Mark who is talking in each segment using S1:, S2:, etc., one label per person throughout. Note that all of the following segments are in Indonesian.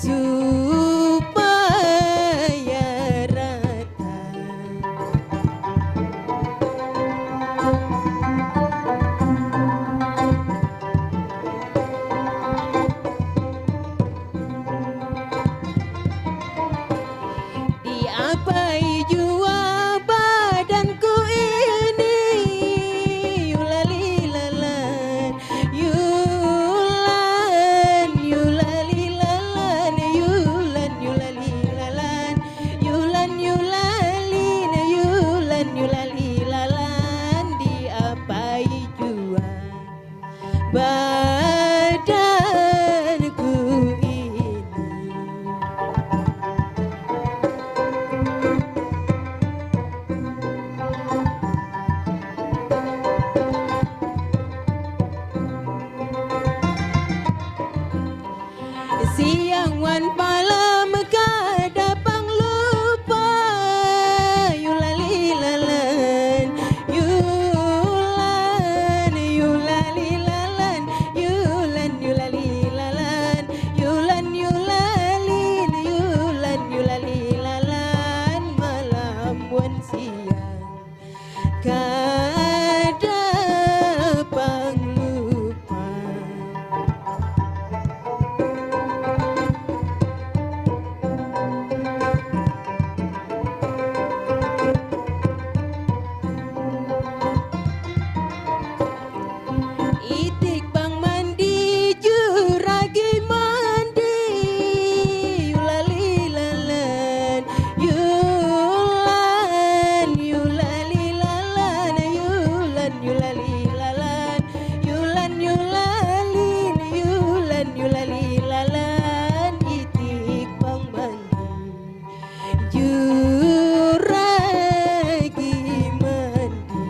S1: supaya rata. Diapai jua badanku ini, yulali lalan, yulan yulali lalan, yulan yulali lalan, yulan yulali, yulan yulali lalan, diapai jua badanku ini. Siang wan malam kadapang lupa, yulali lalan, yulan yulali lalan, yulan yulali lalan, yulan yulali, yulan yulali lalan, malam wan siang kadapang lupa. Itik bang mandi juragi mandi, yulali lalan, yulan yulali lalan, yulan yulali lalan, yulan yulali, yulan yulali lalan, itik bang mandi juragi mandi.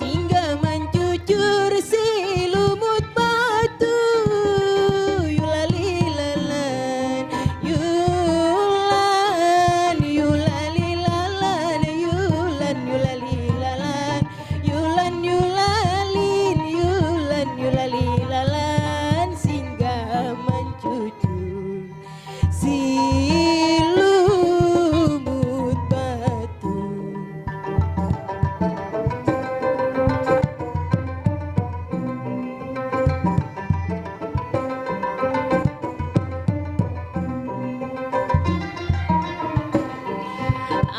S1: Singgah mencucur si lumut batu, yulali lalan, yulan yulali lalan, yulan yulali lalan, yulan yulali, yulan yulali lalan, singgah mencucur si lumut batu.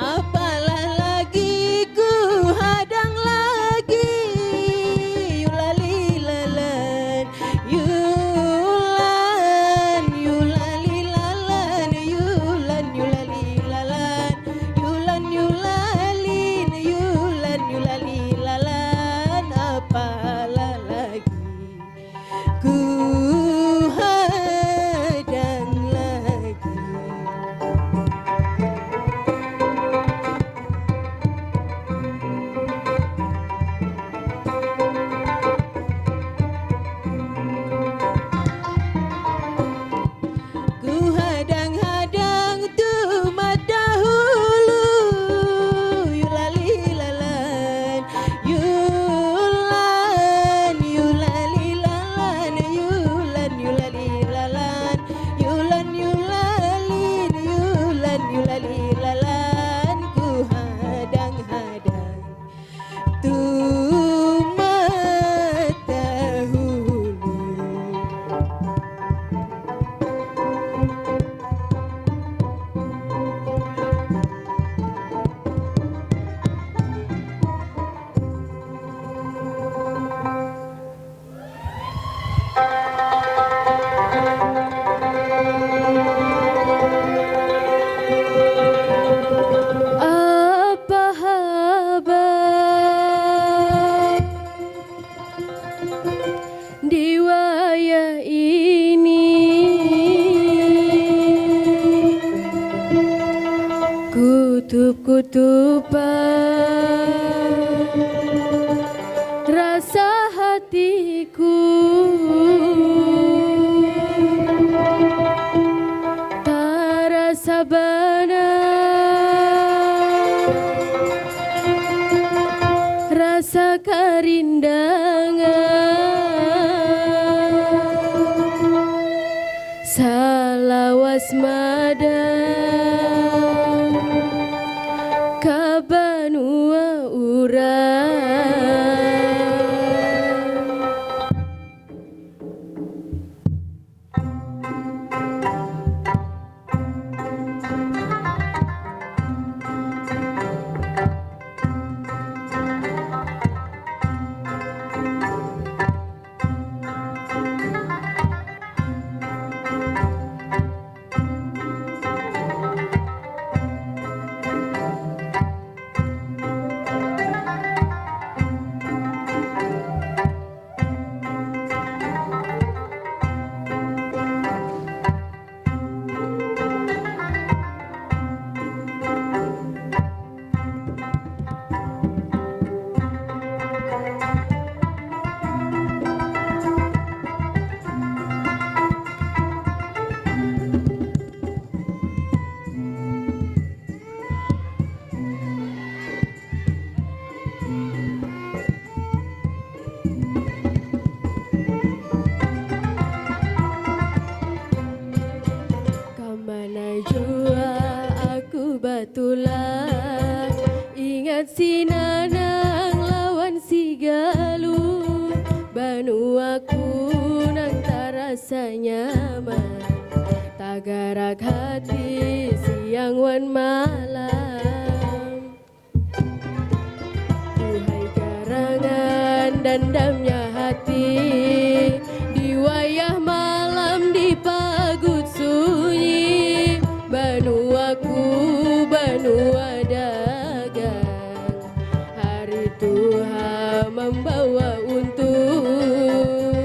S1: Apalah lagi ku hadang lagi, yulali lalan, yulan yulali lalan, yulan yulali lalan, yulan yulali, yulan yulali lalan, apalah lagi ku hadang lagi. Ku hadang-hadang tumat dahulu, yulali lalan, yulan yulali lalan, yulan yulali lalan, yulan yulali, yulan yulali lalan, ku hadang-hadang tumat dahulu. Apa kabar di wayah ini, kutub-kutuban rasa hatiku, tak rasa kerindangan, salawasmada kabanua urang. Jua aku batulah ingat si Nanang lawan si Galuh, banuaku nang tarasa nyaman, tagarak hati siang wan malam. Duhai karangan dandamnya hati di wayah malam di pagut sunyi, banuaku banua dagang, hari Tuhan membawa untung.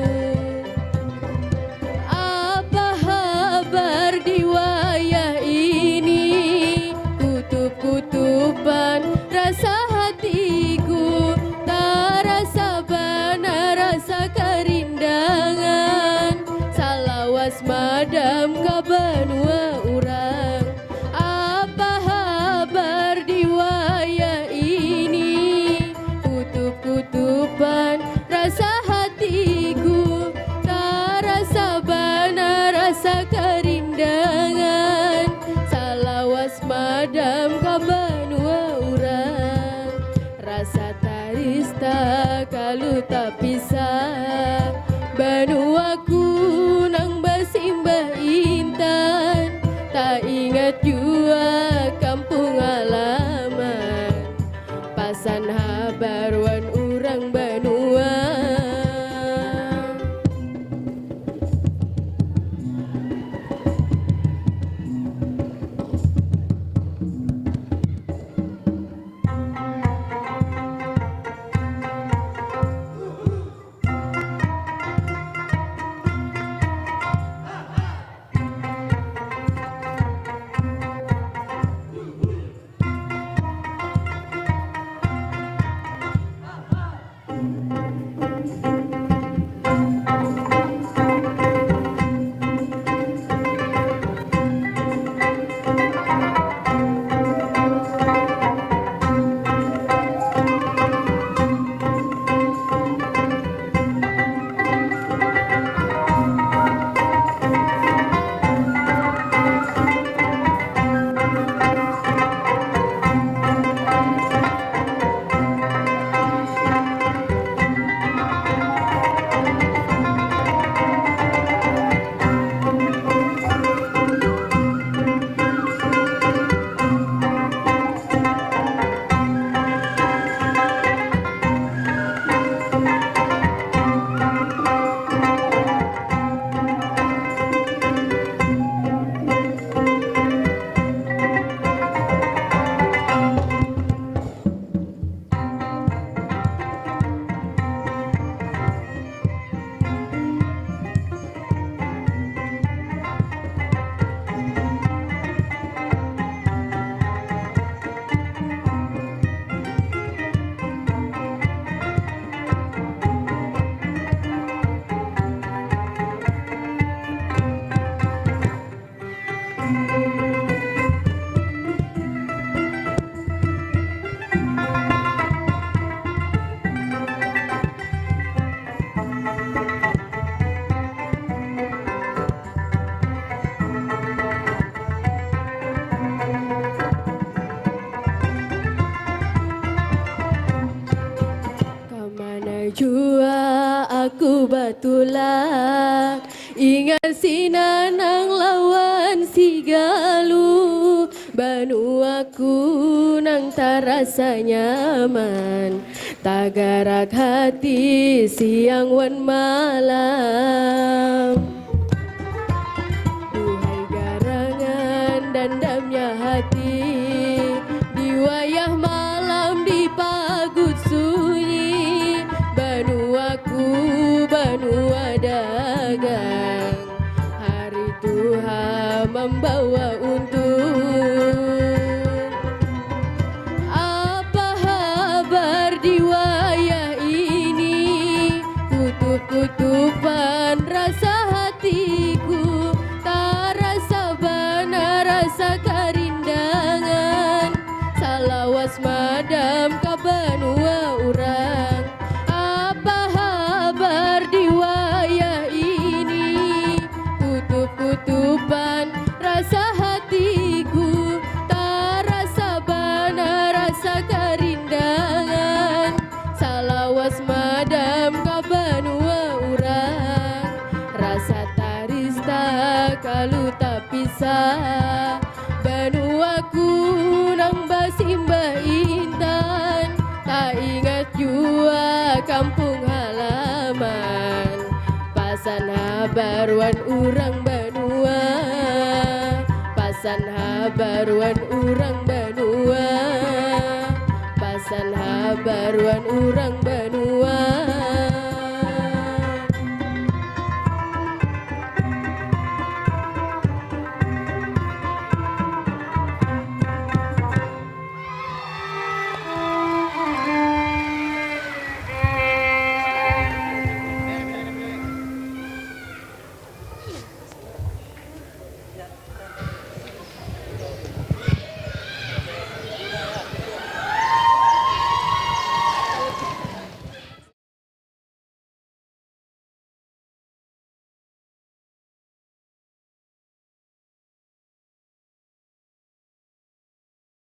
S1: Apa kabar di wayah ini, kutub-kutuban rasa hatiku, tak rasa bana rasa kerindangan, salawas madam ka banua urang. Apa kabar di wayah ini, kutub-kutuban rasa hatiku, tak rasa bana rasa kerindangan, salawas madam ka banua urang. Rasa tarista kalau tak pisah, banuaku nang bersimbah intan, tak ingat jua kampung halaman, pasan habar wan urang banua. jua aku batulah ingat si nanang lawan si galuh banu aku nang tarasa nyaman tagarak hati siang wan malam duhai garangan dandamnya hati di wayah malam di pagut sunyi Banua dagang hari Tuhan membawa untung apa kabar di wayah ini kutub-kutuban rasa hatiku tak rasa benar rasa kerindangan salawas madam ka benua urang apa kabar di wayah ini kutub-kutuban rasa hatiku tak rasa benar rasa kerindangan salawas madam ka benua urang rasa tarista kalau tak pisah benuaku nang basimbah intan tak ingat jua kampung halaman pasan habaruan urang benua pasan habaruan urang benua pasan habaruan urang benua